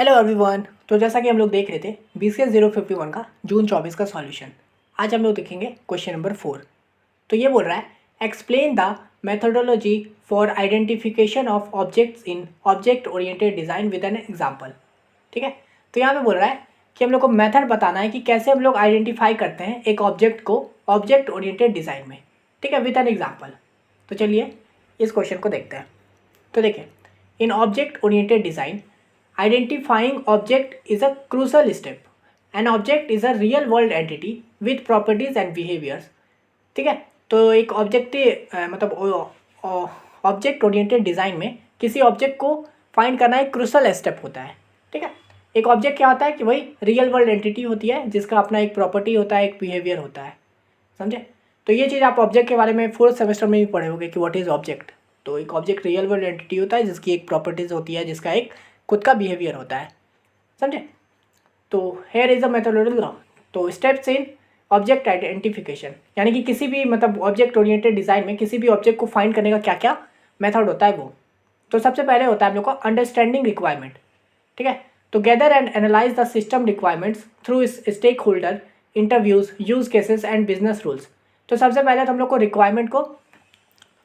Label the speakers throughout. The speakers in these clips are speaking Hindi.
Speaker 1: Hello everyone. तो जैसा कि हम लोग देख रहे थे BCS 051 का जून 24 का सॉल्यूशन। आज हम लोग देखेंगे क्वेश्चन नंबर 4। तो ये बोल रहा है explain the methodology for identification of objects in object oriented design with an example. ठीक है, तो यहाँ पे बोल रहा है कि हम लोग को मेथड बताना है कि कैसे हम लोग आइडेंटिफाई करते हैं एक ऑब्जेक्ट को ऑब्जेक्ट ओरिएंटेड डिज़ाइन में। ठीक है, विद एन एग्जाम्पल। तो चलिए इस क्वेश्चन को देखते हैं। तो देखिए, in object oriented design identifying object is a crucial step. An object is a real world entity with properties and behaviors. ठीक है, तो एक ऑब्जेक्ट ओरिएंटेड डिज़ाइन में किसी ऑब्जेक्ट को फाइंड करना एक क्रूशल स्टेप होता है। ठीक है, एक ऑब्जेक्ट क्या होता है कि वही रियल वर्ल्ड एंटिटी होती है जिसका अपना एक प्रॉपर्टी होता है, एक बिहेवियर होता है। समझे? तो ये चीज़ आप ऑब्जेक्ट के बारे में फोर्थ सेमेस्टर में भी पढ़े होंगे कि व्हाट इज़ ऑब्जेक्ट। तो एक ऑब्जेक्ट रियल वर्ल्ड एंटिटी होता है जिसकी एक प्रॉपर्टीज़ होती है, जिसका एक खुद का बिहेवियर होता है। समझे? तो हेयर इज अ मेथोडोलॉजी। तो स्टेप्स इन ऑब्जेक्ट आइडेंटिफिकेशन, यानी कि किसी भी ऑब्जेक्ट ओरिएंटेड डिज़ाइन में किसी भी ऑब्जेक्ट को फाइंड करने का क्या क्या मेथड होता है वो। तो सबसे पहले होता है हम लोग का अंडरस्टैंडिंग रिक्वायरमेंट। ठीक है, तो gather and analyse the system requirements through stakeholder interviews use cases and business rules. तो सबसे पहले तो हम लोग को रिक्वायरमेंट को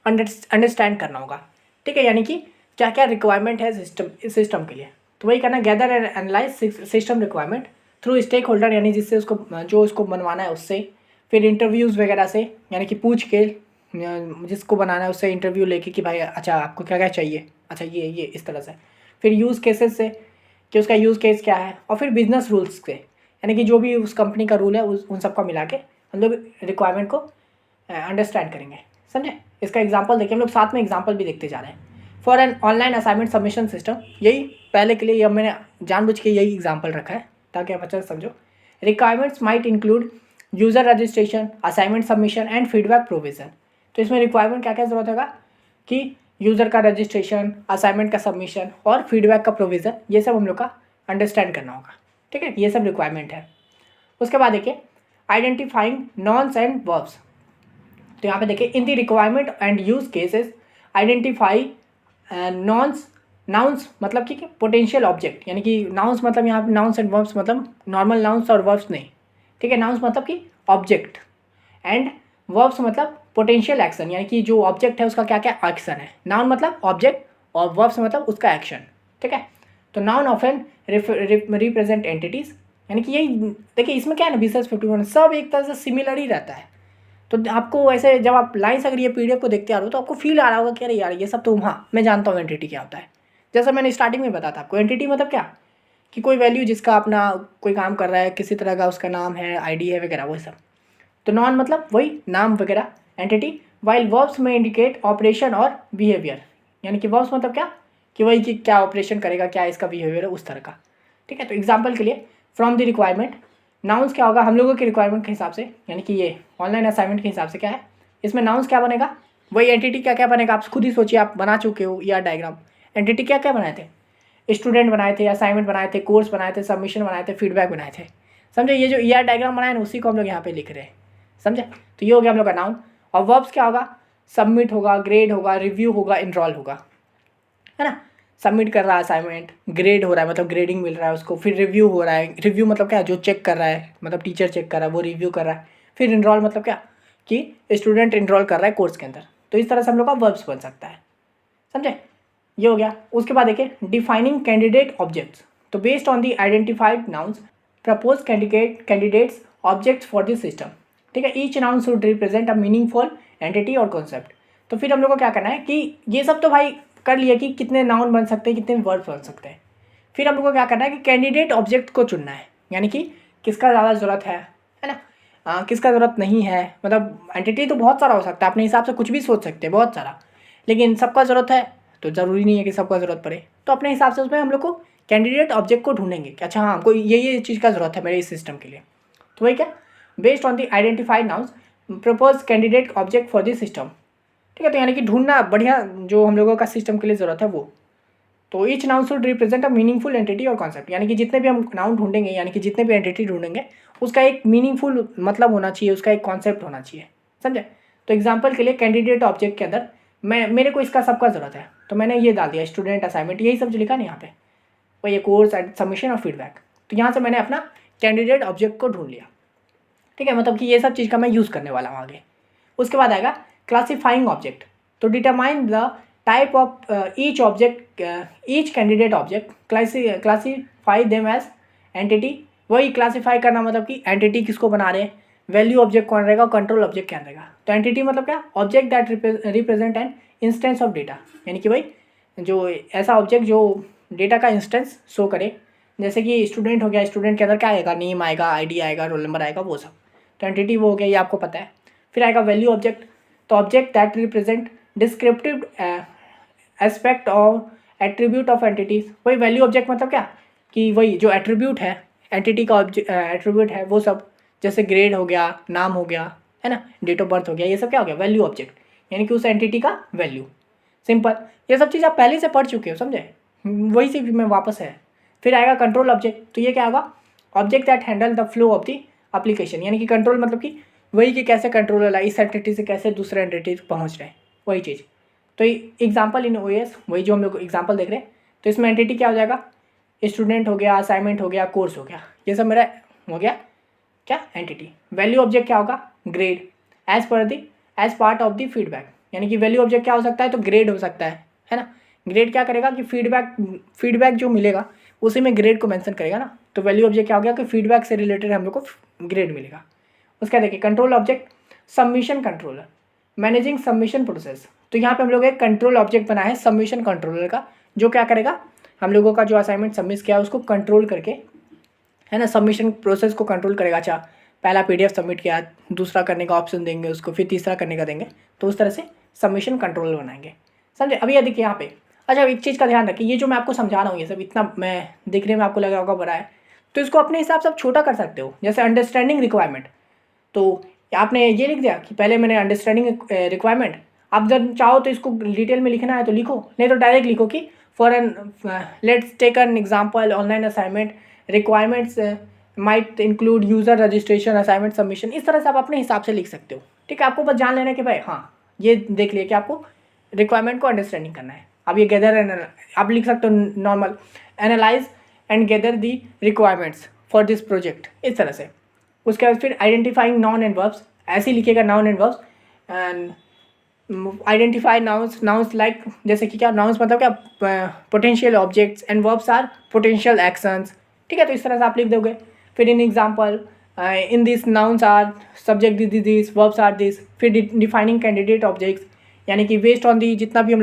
Speaker 1: अंडरस्टैंड करना होगा। ठीक है, यानी कि क्या क्या रिक्वायरमेंट है सिस्टम के लिए। तो वही करना, gather and analyse system requirement through stakeholder, यानी जिससे उसको जो उसको बनवाना है उससे। फिर इंटरव्यूज़ वगैरह से, यानी कि पूछ के जिसको बनाना है उससे इंटरव्यू लेके कि भाई अच्छा आपको क्या क्या चाहिए, अच्छा ये इस तरह से। फिर यूज़ केसेस से कि उसका यूज़ केस क्या है। और फिर बिजनेस रूल्स से, यानी कि जो भी उस कंपनी का रूल है उन सबका मिला के हम लोग रिक्वायरमेंट को अंडरस्टैंड करेंगे। समझे? इसका एग्जांपल देखिए, हम लोग साथ में एग्जांपल भी देखते जा रहे हैं। For an online assignment submission system, यही पहले के लिए मैंने जानबूझ के यही एग्जांपल रखा है ताकि आप अच्छे से समझो। Requirements might include user registration, assignment submission and feedback provision. तो इसमें रिक्वायरमेंट क्या क्या ज़रूरत होगा कि यूज़र का रजिस्ट्रेशन, असाइनमेंट का सबमिशन और फीडबैक का प्रोविज़न, ये सब हम लोग का अंडरस्टैंड करना होगा। ठीक है, ये सब रिक्वायरमेंट है। उसके बाद देखिए आइडेंटिफाइंग नॉन्स एंड वर्ब्स। तो यहाँ पे देखिए in the requirement and use cases identify nouns. Nouns मतलब कि पोटेंशियल ऑब्जेक्ट, यानी कि नाउन्स मतलब यहाँ पे नाउन्स एंड वर्ब्स मतलब नॉर्मल नाउन्स और वर्ब्स नहीं। ठीक है, नाउन्स मतलब कि ऑब्जेक्ट एंड वर्ब्स मतलब पोटेंशियल एक्शन, यानी कि जो ऑब्जेक्ट है उसका क्या क्या एक्शन है। नाउन मतलब ऑब्जेक्ट और वर्ब्स मतलब उसका एक्शन। ठीक है, तो नाउन ऑफन रिप्रेजेंट एंटिटीज, यानी कि यही देखिए इसमें क्या है ना, BCS 51 सब एक तरह से सिमिलर ही रहता है। तो आपको ऐसे जब आप लाइन से अगर ये PDF को देखते आ रहे हो तो आपको फील आ रहा होगा कि अरे यार ये सब तो हाँ मैं जानता हूँ एंटिटी क्या होता है। जैसा मैंने स्टार्टिंग में बताया था आपको, एंटिटी मतलब क्या कि कोई वैल्यू जिसका अपना कोई काम कर रहा है, किसी तरह का उसका नाम है, ID है वगैरह वो सब। तो नॉन मतलब वही नाम वगैरह एंटिटी, वाइल वर्ब्स में इंडिकेट ऑपरेशन और बिहेवियर, यानी कि वर्ब्स मतलब क्या कि वही कि क्या ऑपरेशन करेगा, क्या इसका बिहेवियर है उस तरह का। ठीक है, तो एग्जाम्पल के लिए फ्रॉम द रिक्वायरमेंट, नाउन्स क्या होगा हम लोगों के रिक्वायरमेंट के हिसाब से, यानी कि ये ऑनलाइन असाइनमेंट के हिसाब से क्या है, इसमें नाउन्स क्या बनेगा, वही एंटिटी क्या क्या बनेगा। आप खुद ही सोचिए, आप बना चुके हो या डायग्राम। एंटिटी क्या क्या बनाए थे, स्टूडेंट बनाए थे, असाइनमेंट बनाए थे, कोर्स बनाए थे, सबमिशन बनाए थे, फीडबैक बनाए थे। समझे? ये जो डायग्राम बनाए ना उसी को हम लोग यहाँ पे लिख रहे हैं। समझे? तो ये हो गया हम लोग का नाउन। और वर्ब्स क्या होगा, सबमिट होगा, ग्रेड होगा, रिव्यू होगा, इनरोल होगा, है ना। सबमिट कर रहा है असाइनमेंट, ग्रेड हो रहा है मतलब ग्रेडिंग मिल रहा है उसको, फिर रिव्यू हो रहा है, रिव्यू मतलब क्या जो चेक कर रहा है, मतलब टीचर चेक कर रहा है वो रिव्यू कर रहा है। फिर इनरोल मतलब क्या कि स्टूडेंट इनरोल कर रहा है कोर्स के अंदर। तो इस तरह से हम लोग का वर्ब्स बन सकता है। समझे? ये हो गया। उसके बाद देखिए डिफाइनिंग कैंडिडेट ऑब्जेक्ट्स। तो based on the identified nouns propose candidates objects for this system. ठीक है, each noun should represent a meaningful entity और कॉन्सेप्ट। तो फिर हम लोग को क्या करना है कि ये सब तो भाई कर लिया कि कितने नाउन बन सकते हैं, कितने वर्ड्स बन सकते हैं। फिर हम लोग को क्या करना है कि कैंडिडेट ऑब्जेक्ट को चुनना है, यानी कि किसका ज़्यादा ज़रूरत है ना, किसका ज़रूरत नहीं है। मतलब एंटिटी तो बहुत सारा हो सकता है, अपने हिसाब से कुछ भी सोच सकते हैं बहुत सारा, लेकिन सबका ज़रूरत है तो ज़रूरी नहीं है कि सबका ज़रूरत पड़े। तो अपने हिसाब से उसमें हम लोग को कैंडिडेट ऑब्जेक्ट को ढूंढेंगे कि अच्छा हाँ हमको ये चीज़ का ज़रूरत है मेरे इस सिस्टम के लिए। तो वही क्या, based on the identified nouns propose candidate object for this system. ठीक है, तो यानी कि ढूंढना बढ़िया जो हम लोगों का सिस्टम के लिए ज़रूरत है वो। तो each noun should represent a meaningful entity और कॉन्सेप्ट, यानी कि जितने भी हम नाउन ढूंढेंगे, यानी कि जितने भी एंटिटी ढूंढेंगे उसका एक मीनिंगफुल मतलब होना चाहिए, उसका एक कॉन्सेप्ट होना चाहिए। समझे? तो एग्जाम्पल के लिए कैंडिडेट ऑब्जेक्ट के अंदर मेरे को इसका सबका ज़रूरत है तो मैंने ये डाल दिया स्टूडेंट, असाइनमेंट, यही सब जो लिखा ना यहाँ पे वही ये कोर्स एंड सबमिशन और फीडबैक। तो यहाँ से मैंने अपना कैंडिडेट ऑब्जेक्ट को ढूंढ लिया, ठीक है, मतलब कि ये सब चीज़ का मैं यूज़ करने वाला हूँ आगे। उसके बाद आएगा क्लासीफाइंग ऑब्जेक्ट। तो determine the type of each object, each candidate object, classify them as entity. वही क्लासीफाई करना मतलब कि एंटिटी किसको बना रहे हैं, वैल्यू ऑब्जेक्ट कौन रहेगा, कंट्रोल ऑब्जेक्ट क्या रहेगा। तो एंटिटी मतलब क्या, object that represent an instance of data, यानी कि भाई जो ऐसा ऑब्जेक्ट जो डेटा का इंस्टेंस शो करे। जैसे कि स्टूडेंट हो गया, स्टूडेंट के अंदर क्या आएगा, नेम आएगा, आईडी आएगा, रोल नंबर आएगा, वो सब। तो एंटिटी वो हो गया, ये आपको पता है। फिर आएगा वैल्यू ऑब्जेक्ट। तो object that represent descriptive aspect और एट्रीब्यूट ऑफ एंटिटीज। वही वैल्यू ऑब्जेक्ट मतलब क्या, कि वही जो एट्रीब्यूट है, एंटिटी का एट्रीब्यूट है वो सब, जैसे ग्रेड हो गया, नाम हो गया, है ना, डेट ऑफ बर्थ हो गया, ये सब क्या हो गया, वैल्यू ऑब्जेक्ट, यानी कि उस एंटिटी का वैल्यू। सिंपल, ये सब चीज़ आप पहले से पढ़ चुके हो, समझे, वही चीज़ में वापस है। फिर आएगा कंट्रोल ऑब्जेक्ट। तो ये क्या होगा, object that handle the flow of the application, यानी कि कंट्रोल मतलब कि वही कि कैसे कंट्रोल वाला इस एंटिटी से कैसे दूसरे एंटिटी तक पहुँच रहे हैं, वही चीज़। तो एग्जाम्पल इन ओएस, वही जो हम लोग एग्जाम्पल देख रहे हैं। तो इसमें एंटिटी क्या हो जाएगा, स्टूडेंट हो गया, असाइनमेंट हो गया, कोर्स हो गया, ये सब मेरा हो गया क्या, एंटिटी। वैल्यू ऑब्जेक्ट क्या होगा, grade, as part of the feedback, यानी कि वैल्यू ऑब्जेक्ट क्या हो सकता है, तो ग्रेड हो सकता है ना। ग्रेड क्या करेगा कि फीडबैक जो मिलेगा उसी में ग्रेड को मेंशन करेगा ना। तो वैल्यू ऑब्जेक्ट क्या हो गया कि फीडबैक से रिलेटेड हम लोग को ग्रेड मिलेगा। उसका देखिए control object, submission controller, managing submission process. तो यहाँ पे हम लोग एक कंट्रोल ऑब्जेक्ट बनाया है सबमिशन कंट्रोलर का, जो क्या करेगा, हम लोगों का जो असाइनमेंट सबमिट किया उसको कंट्रोल करके, है ना, सबमिशन प्रोसेस को कंट्रोल करेगा। अच्छा, पहला पीडीएफ सबमिट किया, दूसरा करने का ऑप्शन देंगे उसको, फिर तीसरा करने का देंगे, तो उस तरह से सबमिशन कंट्रोलर बनाएंगे, समझे। अभी ये देखिए यहाँ पे, अच्छा एक चीज़ का ध्यान रखिए, ये जो मैं आपको समझा रहा हूँ ये सब इतना मैं दिखने में आपको लगा होगा बड़ा है, तो इसको अपने हिसाब से आप छोटा कर सकते हो। जैसे अंडरस्टैंडिंग रिक्वायरमेंट, तो आपने ये लिख दिया कि पहले मैंने अंडरस्टैंडिंग रिक्वायरमेंट, आप जब चाहो तो इसको डिटेल में लिखना है तो लिखो, नहीं तो डायरेक्ट लिखो कि for an let's take an example online assignment requirements might include user registration, assignment submission. इस तरह से आप अपने हिसाब से लिख सकते हो, ठीक है। आपको बस जान लेना है कि भाई हाँ, ये देख लिया कि आपको रिक्वायरमेंट को अंडरस्टैंडिंग करना है। अब ये गैदर आप लिख सकते हो normal, analyse and gather the requirements for this project, इस तरह से। उसके बाद फिर आइडेंटिफाइंग नाउन एंड वर्ब्स, ऐसे ही लिखेगा noun and verbs, and identify nouns like, जैसे कि क्या, नाउन्स मतलब क्या, potential objects, and verbs are potential actions, ठीक है। तो इस तरह से आप लिख दोगे। फिर in example, in this nouns are subject this, verbs are this. फिर डिफाइनिंग कैंडिडेट ऑब्जेक्ट्स, यानी कि बेस्ड ऑन दी जितना भी हम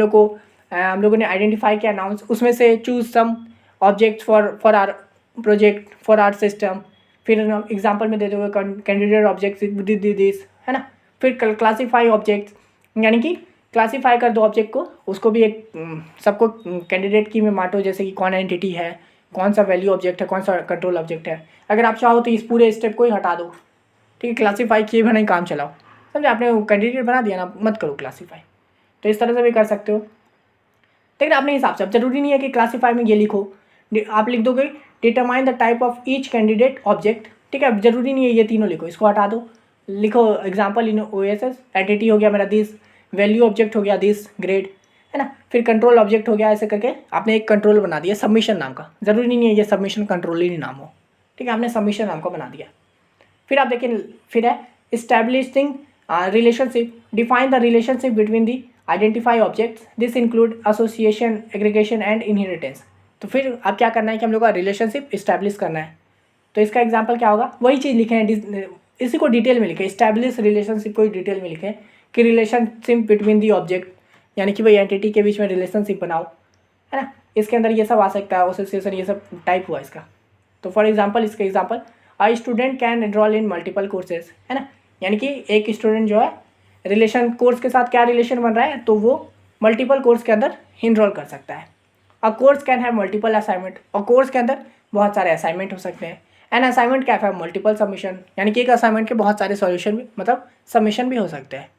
Speaker 1: लोगों ने आइडेंटिफाई किया नाउन्स, उसमें से choose some object for our project, for our system. फिर एग्जाम्पल में दे दोगे कैंडिडेट ऑब्जेक्ट दिस, है ना। फिर क्लासीफाई ऑब्जेक्ट्स, यानी कि क्लासीफाई कर दो ऑब्जेक्ट को, उसको भी एक सबको कैंडिडेट की में बांटो, जैसे कि कौन एंटिटी है, कौन सा वैल्यू ऑब्जेक्ट है, कौन सा कंट्रोल ऑब्जेक्ट है। अगर आप चाहो तो इस पूरे स्टेप को ही हटा दो, ठीक है, क्लासीफाई किए बिना ही काम चलाओ, समझे। आपने कैंडिडेट बना दिया ना, मत करो क्लासीफाई। तो इस तरह से भी कर सकते हो, लेकिन अपने हिसाब से। अब जरूरी नहीं है कि क्लासीफाई में ये लिखो, आप लिख दोगे determine the type of each candidate object, ठीक है। अब जरूरी नहीं है ये तीनों लिखो, इसको हटा दो, लिखो एग्जाम्पल इन ओएसएस, एंटिटी हो गया मेरा दिस, वैल्यू ऑब्जेक्ट हो गया दिस, ग्रेड, है ना। फिर कंट्रोल ऑब्जेक्ट हो गया, ऐसे करके आपने एक कंट्रोल बना दिया सबमिशन नाम का। जरूरी नहीं है ये सबमिशन कंट्रोल ही नाम हो, ठीक है, आपने सबमिशन नाम का बना दिया। फिर आप देखिए, फिर है establishing relationship, define the relationship between the identify objects, this include association, aggregation and inheritance. तो फिर आप क्या करना है कि हम लोग का रिलेशनशिप इस्टेब्लिश करना है। तो इसका एग्जाम्पल क्या होगा, वही चीज़ लिखे हैं, इसी को डिटेल में लिखे, इस्टेब्लिश रिलेशनशिप को डिटेल में लिखे कि रिलेशनशिप बिटवीन दी ऑब्जेक्ट, यानी कि वही एंटिटी के बीच में रिलेशनशिप बनाओ, है ना। इसके अंदर ये सब आ सकता है, एसोसिएशन, ये सब टाइप हुआ इसका। तो फॉर एग्जांपल, इसका example, a student can enrol in multiple courses, है ना, यानी कि एक स्टूडेंट जो है रिलेशन कोर्स के साथ क्या रिलेशन बन रहा है, तो वो मल्टीपल कोर्स के अंदर इनरोल कर सकता है। A course can have multiple assignment, और कोर्स के अंदर बहुत सारे असाइनमेंट हो सकते हैं। An assignment can have multiple submission, यानी कि एक असाइनमेंट के बहुत सारे सॉल्यूशन भी, मतलब सबमिशन भी हो सकते हैं,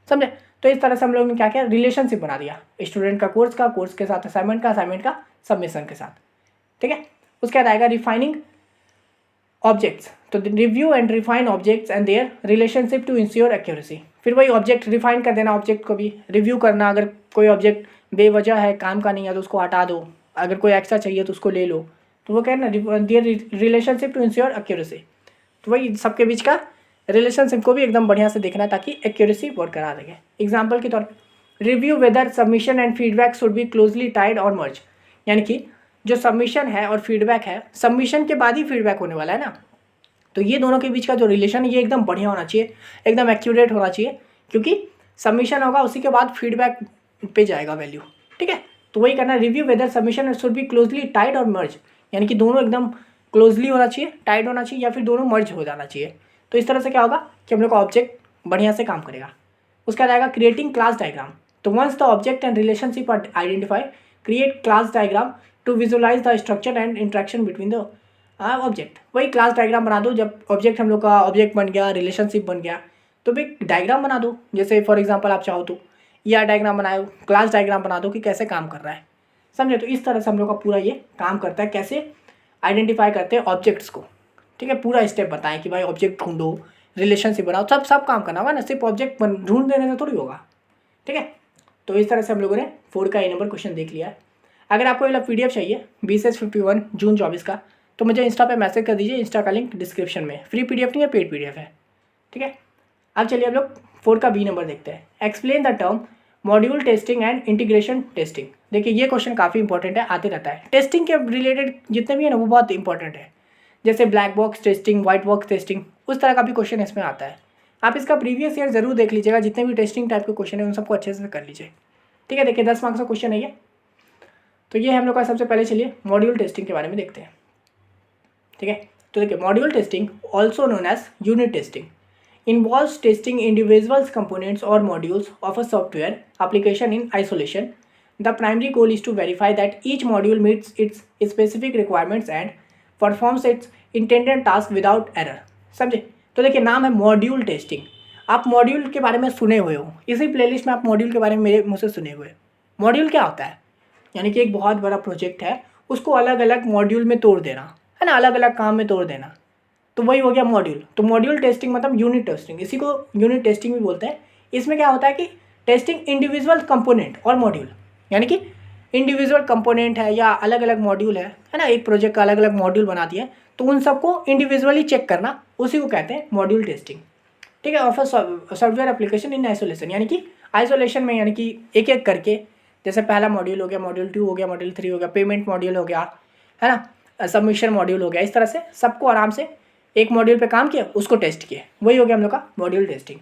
Speaker 1: समझे। तो इस तरह से हम लोगों ने क्या किया, रिलेशनशिप बना दिया स्टूडेंट का कोर्स के साथ असाइनमेंट का सबमिशन के साथ, ठीक है। उसके बाद आएगा रिफाइनिंग ऑब्जेक्ट्स, तो review and refine objects and their relationship to ensure accuracy. फिर वही ऑब्जेक्ट रिफाइन कर देना, ऑब्जेक्ट को भी रिव्यू करना, अगर कोई ऑब्जेक्ट बेवजह है, काम का नहीं है, तो उसको हटा दो, अगर कोई एक्स्ट्रा चाहिए तो उसको ले लो, तो वो कह रहे ना दियर रिलेशनशिप टू इंश्योर एक्यूरेसी, तो वही सबके बीच का रिलेशनशिप को भी एकदम बढ़िया से देखना है ताकि एक्यूरेसी बरकरार रहे। एग्जाम्पल के तौर पर review whether submission and feedback should be closely tied और मर्ज, यानी कि जो सबमिशन है और फीडबैक है, सबमिशन के बाद ही फीडबैक होने वाला है ना, तो ये दोनों के बीच का जो रिलेशन है ये एकदम बढ़िया होना चाहिए, एकदम एक्यूरेट होना चाहिए, क्योंकि सबमिशन होगा उसी के बाद फीडबैक पे जाएगा वैल्यू। ठीक है, तो वही करना है, review whether submission should be closely tied और मर्ज, यानी कि दोनों एकदम क्लोजली होना चाहिए, टाइड होना चाहिए, या फिर दोनों मर्ज हो जाना चाहिए। तो इस तरह से क्या होगा कि हम लोग का ऑब्जेक्ट बढ़िया से काम करेगा। उसका आएगा क्रिएटिंग क्लास डायग्राम। तो once the object and relationship are identify, create class diagram to visualise the structure and interaction between the object. वही क्लास डायग्राम बना दो, जब ऑब्जेक्ट हम लोग का ऑब्जेक्ट बन गया, रिलेशनशिप बन गया, तो भी डायग्राम बना दो। जैसे फॉर एग्जांपल आप चाहो तो या डायग्राम बनाओ, क्लास डायग्राम बना दो कि कैसे काम कर रहा है, समझे। तो इस तरह से हम लोग का पूरा ये काम करता है, कैसे आइडेंटिफाई करते हैं ऑब्जेक्ट्स को। ठीक है, पूरा स्टेप बताएं कि भाई ऑब्जेक्ट ढूंढो, रिलेशनशिप बनाओ, सब काम करना होगा ना, सिर्फ ऑब्जेक्ट ढूंढ देने से थोड़ी होगा। ठीक है, तो इस तरह से हम लोगों ने 4 का ए नंबर क्वेश्चन देख लिया है। अगर आपको ये PDF चाहिए BCS51 जून 24 का, तो मुझे इंस्टा पे मैसेज कर दीजिए, इंस्टा का लिंक डिस्क्रिप्शन में। फ्री PDF नहीं है, पेड PDF है। ठीक है, अब चलिए हम लोग 4 का बी नंबर देखते हैं। Explain the term module testing and integration testing. देखिए ये क्वेश्चन काफ़ी इंपॉर्टेंट है, आते रहता है। टेस्टिंग के रिलेटेड जितने भी है ना वो बहुत इंपॉर्टेंट है, जैसे black box testing, white box testing, उस तरह का भी क्वेश्चन इसमें आता है। आप इसका प्रीवियस ईयर जरूर देख लीजिएगा, जितने भी टेस्टिंग टाइप के क्वेश्चन है उन सबको अच्छे से कर लीजिए। ठीक है, देखिए 10 मार्क्स का क्वेश्चन है ये। तो ये हम लोग का सबसे पहले चलिए मॉड्यूल टेस्टिंग के बारे में देखते हैं। ठीक है, तो देखिए module testing also known as unit testing involves testing individual components or modules of a software application in isolation. The primary goal is to verify that each module meets its specific requirements and performs its intended task without error. समझे। तो देखिए नाम है मॉड्यूल टेस्टिंग। आप मॉड्यूल के बारे में सुने हुए हो, इसी प्लेलिस्ट में आप मॉड्यूल के बारे में मेरे मुँह से सुने हुए। मॉड्यूल क्या होता है, यानी कि एक बहुत बड़ा प्रोजेक्ट है, उसको अलग अलग मॉड्यूल में तोड़ देना है ना, अलग अलग काम में तोड़ देना, तो वही हो गया मॉड्यूल। तो मॉड्यूल टेस्टिंग मतलब यूनिट टेस्टिंग, इसी को यूनिट टेस्टिंग भी बोलते हैं। इसमें क्या होता है कि टेस्टिंग इंडिविजुअल कंपोनेंट और मॉड्यूल, यानी कि इंडिविजुअल कंपोनेंट है या अलग अलग मॉड्यूल है ना, एक प्रोजेक्ट का अलग अलग मॉड्यूल बना दिया, तो उन सबको इंडिविजुअली चेक करना, उसी को कहते हैं मॉड्यूल टेस्टिंग। ठीक है, of software application in isolation, यानी कि आइसोलेशन में, यानी कि एक एक करके, जैसे पहला मॉड्यूल हो गया, मॉड्यूल 2 हो गया, मॉड्यूल 3 हो गया, पेमेंट मॉड्यूल हो गया, है ना, सबमिशन मॉड्यूल हो गया, इस तरह से सबको आराम से एक मॉड्यूल पे काम किया, उसको टेस्ट किया, वही हो गया हम लोग का मॉड्यूल टेस्टिंग।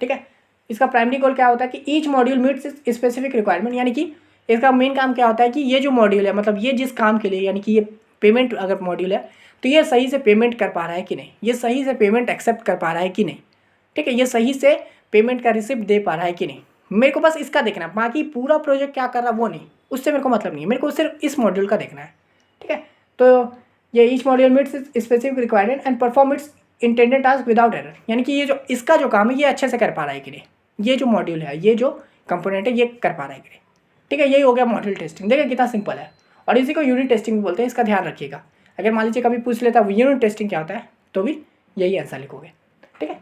Speaker 1: ठीक है, इसका प्राइमरी गोल क्या होता है कि each module meets specific requirement, यानी कि इसका मेन काम क्या होता है कि ये जो मॉड्यूल है, मतलब ये जिस काम के लिए, यानी कि ये पेमेंट अगर मॉड्यूल है तो ये सही से पेमेंट कर पा रहा है कि नहीं, ये सही से पेमेंट एक्सेप्ट कर पा रहा है कि नहीं। ठीक है, ये सही से पेमेंट का रिसिप्ट दे पा रहा है कि नहीं, मेरे को बस इसका देखना है, बाकी पूरा प्रोजेक्ट क्या कर रहा है वो नहीं, उससे मेरे को मतलब नहीं है, मेरे को सिर्फ इस मॉड्यूल का देखना है। ठीक है, तो ये each module meets specific requirement and perform it's intended task without error, यानी कि ये जो इसका जो काम है ये अच्छे से कर पा रहा है कि नहीं, ये जो मॉड्यूल है, ये जो कंपोनेंट है, ये कर पा रहा है कि नहीं। ठीक है, यही हो गया मॉड्यूल टेस्टिंग। देखिए कितना सिंपल है, और इसी को यूनिट टेस्टिंग भी बोलते हैं, इसका ध्यान रखिएगा। अगर मान लीजिए कभी पूछ लेता है यूनिट टेस्टिंग क्या होता है, तो भी यही आंसर लिखोगे। ठीक है,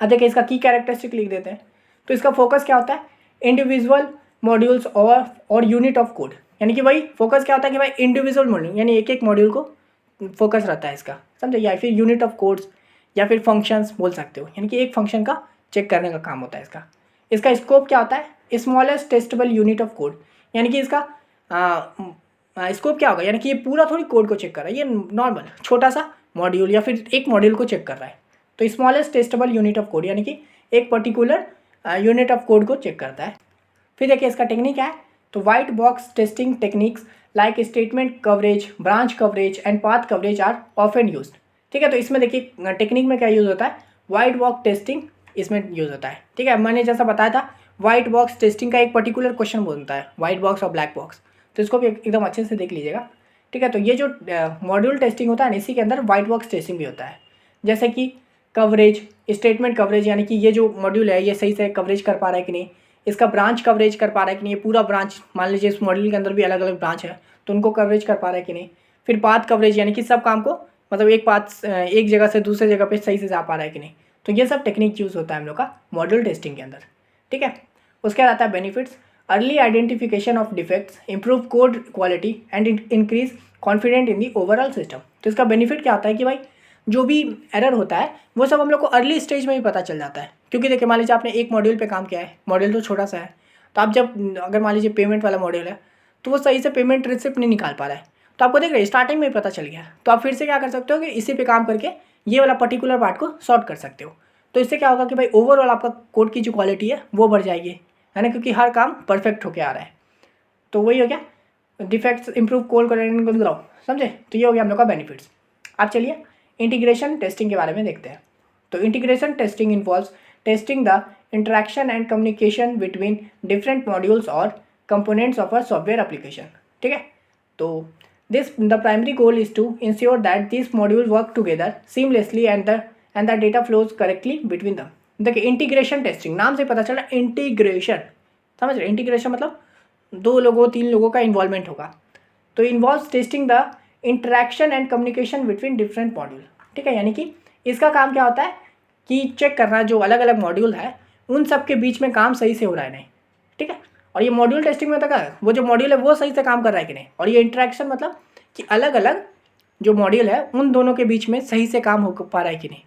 Speaker 1: अब देखिए इसका की कैरेक्टरिस्टिक लिख देते हैं। तो इसका फोकस क्या होता है, इंडिविजुअल मॉड्यूल्स और यूनिट ऑफ कोड, यानी कि वही फोकस क्या होता है कि भाई इंडिविजुअल मॉड्यूल, यानी एक एक मॉड्यूल को फोकस रहता है इसका, समझे, या फिर यूनिट ऑफ कोड्स या फिर फंक्शंस बोल सकते हो, यानी कि एक फंक्शन का चेक करने का काम होता है इसका। इसका स्कोप क्या होता है, smallest testable unit of code, यानी कि इसका स्कोप क्या होगा, यानी कि ये पूरा थोड़ी कोड को चेक कर रहा है, ये नॉर्मल छोटा सा मॉड्यूल या फिर एक मॉड्यूल को चेक कर रहा है। तो smallest testable unit of code, यानी कि एक पर्टिकुलर यूनिट ऑफ कोड को चेक करता है। फिर देखिए इसका टेक्निक क्या है, तो white box testing techniques like statement coverage, branch coverage and path coverage are often used. ठीक है, तो इसमें देखिए टेक्निक में क्या यूज़ होता है, वाइट बॉक्स टेस्टिंग इसमें यूज़ होता है। ठीक है, मैंने जैसा बताया था वाइट बॉक्स टेस्टिंग का एक पर्टिकुलर क्वेश्चन बनता है, वाइट बॉक्स और ब्लैक बॉक्स, तो इसको भी एकदम अच्छे से देख लीजिएगा। ठीक है, तो ये जो मॉड्यूल टेस्टिंग होता है ना, इसी के अंदर वाइट बॉक्स टेस्टिंग भी होता है। जैसे कि कवरेज, स्टेटमेंट कवरेज, यानी कि ये जो मॉड्यूल है ये सही से कवरेज कर पा रहा है कि नहीं, इसका ब्रांच कवरेज कर पा रहा है कि नहीं, ये पूरा ब्रांच, मान लीजिए इस मॉड्यूल के अंदर भी अलग अलग ब्रांच है तो उनको कवरेज कर पा रहा है कि नहीं। फिर पाथ कवरेज, यानी कि सब काम को, मतलब एक पाथ एक जगह से दूसरे जगह पे सही से जा पा रहा है कि नहीं। तो ये सब टेक्निक यूज़ होता है हम लोग का मॉड्यूल टेस्टिंग के अंदर। ठीक है, उसके बाद आता है benefits. Early identification of defects, improve code quality and increase confident in the overall system. तो इसका बेनिफिट क्या होता है कि भाई जो भी एरर होता है वो सब हम लोग को अर्ली स्टेज में ही पता चल जाता है। क्योंकि देखिए मान लीजिए आपने एक मॉड्यूल पे काम किया है, मॉड्यूल तो छोटा सा है, तो आप जब अगर मान लीजिए पेमेंट वाला मॉड्यूल है तो वो सही से पेमेंट रिसिप्ट नहीं निकाल पा रहा है, तो आपको देख रहे स्टार्टिंग में ही पता चल गया, तो आप फिर से क्या कर सकते हो कि इसी पे काम करके ये वाला पर्टिकुलर पार्ट को सॉर्ट कर सकते हो। तो इससे क्या होगा कि भाई ओवरऑल आपका कोड की जो क्वालिटी है वो बढ़ जाएगी, है ना, क्योंकि हर काम परफेक्ट होके आ रहा है। तो वही हो गया डिफेक्ट्स, इंप्रूव कोड क्वालिटी, समझे। तो ये हो गया हम लोग का बेनिफिट्स। अब चलिए इंटीग्रेशन टेस्टिंग के बारे में देखते हैं। तो integration testing involves testing the interaction and communication between different modules और components of a software application. ठीक है, तो the primary goal is to ensure that this module work together seamlessly and the data flows correctly between them. देखिए इंटीग्रेशन टेस्टिंग नाम से पता चला, इंटीग्रेशन, समझ रहे, इंटीग्रेशन मतलब 2 लोगों 3 लोगों का इन्वॉल्वमेंट होगा। तो involves testing the interaction and communication between different module. ठीक है, यानी कि इसका काम क्या होता है कि चेक करना जो अलग अलग मॉड्यूल है उन सब के बीच में काम सही से हो रहा है नहीं। ठीक है, और ये मॉड्यूल टेस्टिंग में तक वो जो मॉड्यूल है वो सही से काम कर रहा है कि नहीं, और ये इंटरेक्शन मतलब कि अलग अलग जो मॉड्यूल है उन दोनों के बीच में सही से काम हो पा रहा है कि नहीं,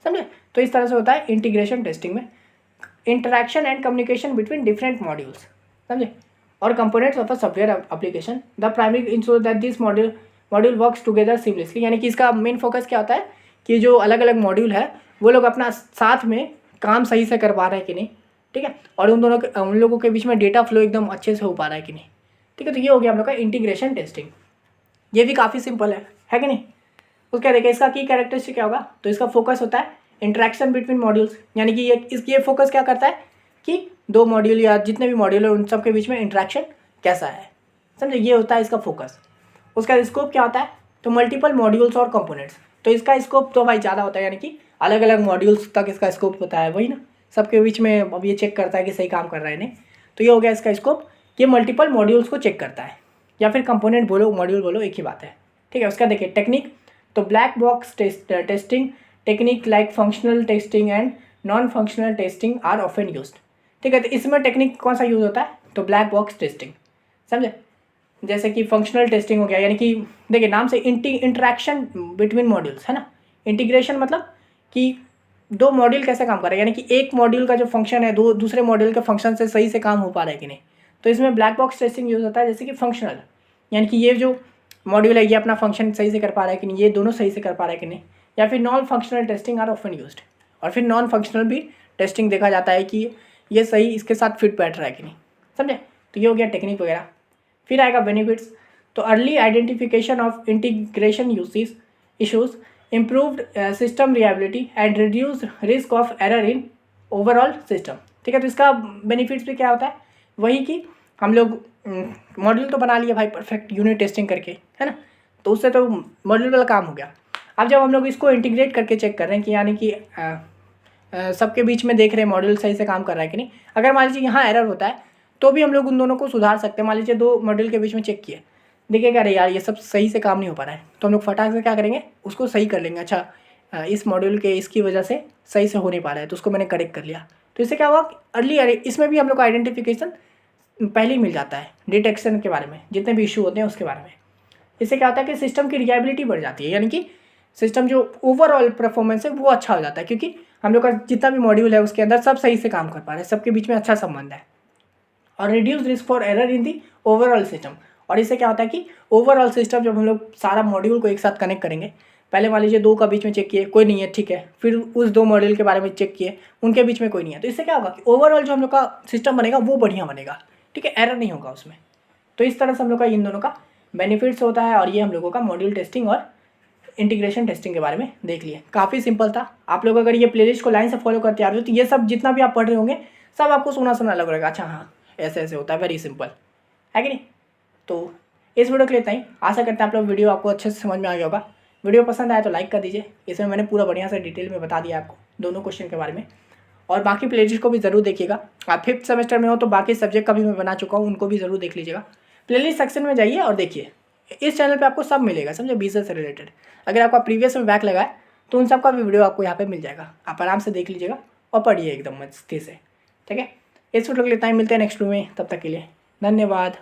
Speaker 1: समझे। तो इस तरह से होता है इंटीग्रेशन टेस्टिंग में, interaction and communication between different modules, समझे, और components of a software application. The primary ensure that this module works together seamlessly, यानी कि इसका मेन फोकस क्या होता है कि जो अलग अलग मॉड्यूल है वो लोग अपना साथ में काम सही से कर पा रहे हैं कि नहीं। ठीक है, और उन लोगों के बीच में डेटा फ्लो एकदम अच्छे से हो पा रहा है कि नहीं। ठीक है, तो ये हो गया हम लोग का इंटीग्रेशन टेस्टिंग। ये भी काफ़ी सिंपल है कि नहीं। उसका देखिए इसका की कैरेक्टरिस्टिक क्या होगा, तो इसका फोकस होता है इंटरेक्शन बिटवीन मॉड्यूल्स, यानी कि ये फोकस क्या करता है कि 2 मॉड्यूल या जितने भी मॉड्यूल है उन सब के बीच में इंटरेक्शन कैसा है, समझे, ये होता है इसका फोकस। उसका स्कोप क्या होता है, तो मल्टीपल मॉड्यूल्स और कंपोनेंट्स, तो इसका स्कोप तो भाई ज़्यादा होता है, यानी कि अलग अलग मॉड्यूल्स तक इसका स्कोप होता है, वही ना, सबके बीच में अब ये चेक करता है कि सही काम कर रहा है नहीं। तो ये हो गया इसका स्कोप, ये मल्टीपल मॉड्यूल्स को चेक करता है, या फिर कंपोनेंट बोलो मॉड्यूल बोलो एक ही बात है। ठीक है, उसका देखिए टेक्निक, तो black box testing technique like functional testing and non functional testing are often used. ठीक है, तो इसमें टेक्निक कौन सा यूज़ होता है, तो ब्लैक बॉक्स टेस्टिंग, समझे। जैसे कि फंक्शनल टेस्टिंग हो गया, यानी कि देखिए नाम से इंटरेक्शन बिटवीन मॉड्यूल्स है ना, इंटीग्रेशन मतलब कि 2 मॉड्यूल कैसे काम कर रहे हैं, यानी कि एक मॉड्यूल का जो फंक्शन है दूसरे मॉड्यूल के फंक्शन से सही से काम हो पा रहा है कि नहीं। तो इसमें ब्लैक बॉक्स टेस्टिंग यूज़ होता है। जैसे कि फंक्शनल, यानी कि ये जो मॉड्यूल है ये अपना फंक्शन सही से कर पा रहा है कि नहीं, ये दोनों सही से कर पा रहा है कि नहीं। या फिर non functional testing are often used, और फिर नॉन फंक्शनल भी टेस्टिंग देखा जाता है कि ये सही इसके साथ फिट बैठ रहा है कि नहीं, समझे। तो ये हो गया टेक्निक वगैरह। फिर आएगा बेनिफिट्स, तो early identification of integration usage issues, improved system reliability and reduce risk of error in overall system. ठीक है, तो इसका बेनिफिट्स भी क्या होता है, वही कि हम लोग मॉड्यूल तो बना लिया भाई परफेक्ट यूनिट टेस्टिंग करके, है ना, तो उससे तो मॉड्यूल वाला काम हो गया। अब जब हम लोग इसको इंटीग्रेट करके चेक कर रहे हैं कि यानी कि सबके बीच में देख रहे हैं मॉड्यूल सही से काम कर रहा है कि नहीं, अगर मान लीजिए यहाँ एरर होता है तो भी हम लोग उन दोनों को सुधार सकते हैं। मान लीजिए 2 मॉड्यूल के बीच में चेक किए, देखिएगा अरे यार ये सब सही से काम नहीं हो पा रहा है, तो हम लोग फटाक से क्या करेंगे उसको सही कर लेंगे। अच्छा इस मॉड्यूल के इसकी वजह से सही से हो नहीं पा रहा है, तो उसको मैंने करेक्ट कर लिया। तो इससे क्या हुआ अर्ली इसमें भी हम लोग को आइडेंटिफिकेशन पहले ही मिल जाता है, डिटेक्शन के बारे में जितने भी इशू होते हैं उसके बारे में। इससे क्या होता है कि सिस्टम की रिलायबिलिटी बढ़ जाती है, यानी कि सिस्टम जो ओवरऑल परफॉर्मेंस है वो अच्छा हो जाता है, क्योंकि हम लोग का जितना भी मॉड्यूल है उसके अंदर सब सही से काम कर पा रहे हैं, सबके बीच में अच्छा संबंध है। और reduce risk for error in the overall system, और इससे क्या होता है कि ओवरऑल सिस्टम जब हम लोग सारा मॉड्यूल को एक साथ कनेक्ट करेंगे, पहले मान लीजिए 2 का बीच में चेक किए कोई नहीं है, ठीक है, फिर उस 2 मॉड्यूल के बारे में चेक किए उनके बीच में कोई नहीं है, तो इससे क्या होगा कि ओवरऑल जो हम लोग का सिस्टम बनेगा वो बढ़िया बनेगा। ठीक है, एरर नहीं होगा उसमें। तो इस तरह से हम लोग का इन दोनों का बेनिफिट्स होता है। और ये हम लोगों का मॉड्यूल टेस्टिंग और इंटीग्रेशन टेस्टिंग के बारे में देख लिए, काफ़ी सिंपल था। आप लोग अगर ये प्लेलिस्ट को लाइन से फॉलो करते आ रहे हो तो ये सब जितना भी आप पढ़ रहे होंगे सब आपको सुना लग रहेगा, अच्छा हाँ ऐसे ऐसे होता है, वेरी सिंपल है कि नहीं। तो इस वीडियो के लिए इतना ही, आशा करते हैं आप लोग वीडियो आपको अच्छे से समझ में आ गया होगा। वीडियो पसंद आया तो लाइक कर दीजिए, इसमें मैंने पूरा बढ़िया से डिटेल में बता दिया आपको दोनों क्वेश्चन के बारे में। और बाकी प्लेलिस्ट को भी ज़रूर देखिएगा, आप 5th सेमेस्टर में हो तो बाकी सब्जेक्ट का भी मैं बना चुका हूँ, उनको भी ज़रूर देख लीजिएगा। प्लेलिस्ट सेक्शन में जाइए और देखिए, इस चैनल पे आपको सब मिलेगा, समझे, बीसीएस से रिलेटेड। अगर आपका प्रीवियस में बैक लगा है तो उन सब का भी वीडियो आपको यहाँ पे मिल जाएगा, आप आराम से देख लीजिएगा और पढ़िए एकदम मस्ती से। ठीक है, इस वीडियो के लिए टाइम मिलते हैं नेक्स्ट वीडियो में, तब तक के लिए धन्यवाद।